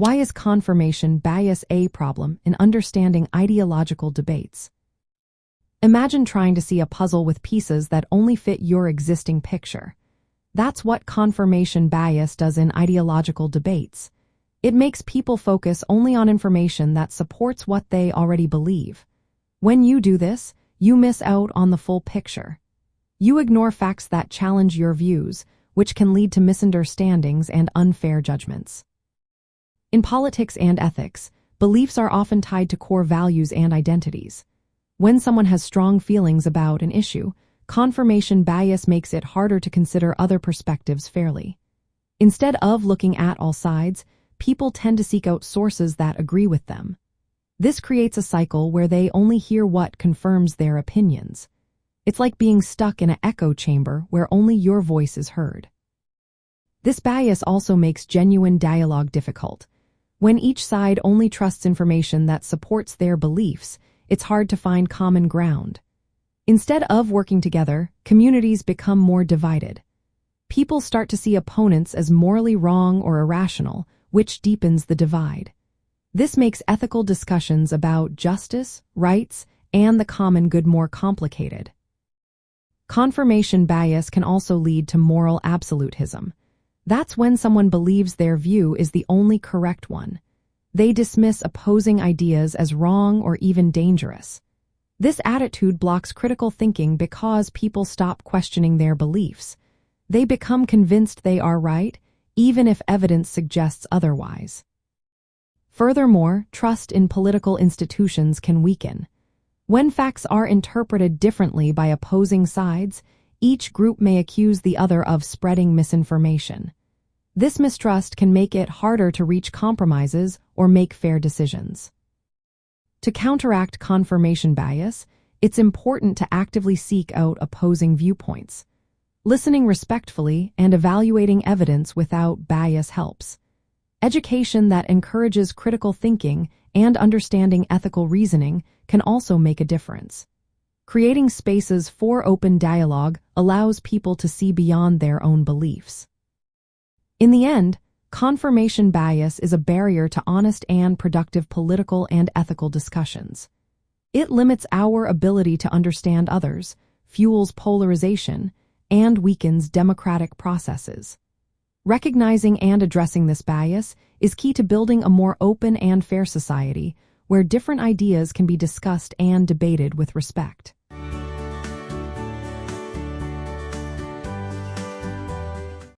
Why is confirmation bias a problem in understanding ideological debates? Imagine trying to see a puzzle with pieces that only fit your existing picture. That's what confirmation bias does in ideological debates. It makes people focus only on information that supports what they already believe. When you do this, you miss out on the full picture. You ignore facts that challenge your views, which can lead to misunderstandings and unfair judgments. In politics and ethics, beliefs are often tied to core values and identities. When someone has strong feelings about an issue, confirmation bias makes it harder to consider other perspectives fairly. Instead of looking at all sides, people tend to seek out sources that agree with them. This creates a cycle where they only hear what confirms their opinions. It's like being stuck in an echo chamber where only your voice is heard. This bias also makes genuine dialogue difficult. When each side only trusts information that supports their beliefs, it's hard to find common ground. Instead of working together, communities become more divided. People start to see opponents as morally wrong or irrational, which deepens the divide. This makes ethical discussions about justice, rights, and the common good more complicated. Confirmation bias can also lead to moral absolutism. That's when someone believes their view is the only correct one. They dismiss opposing ideas as wrong or even dangerous. This attitude blocks critical thinking because people stop questioning their beliefs. They become convinced they are right, even if evidence suggests otherwise. Furthermore, trust in political institutions can weaken. When facts are interpreted differently by opposing sides, each group may accuse the other of spreading misinformation. This mistrust can make it harder to reach compromises or make fair decisions. To counteract confirmation bias, it's important to actively seek out opposing viewpoints. Listening respectfully and evaluating evidence without bias helps. Education that encourages critical thinking and understanding ethical reasoning can also make a difference. Creating spaces for open dialogue allows people to see beyond their own beliefs. In the end, confirmation bias is a barrier to honest and productive political and ethical discussions. It limits our ability to understand others, fuels polarization, and weakens democratic processes. Recognizing and addressing this bias is key to building a more open and fair society where different ideas can be discussed and debated with respect.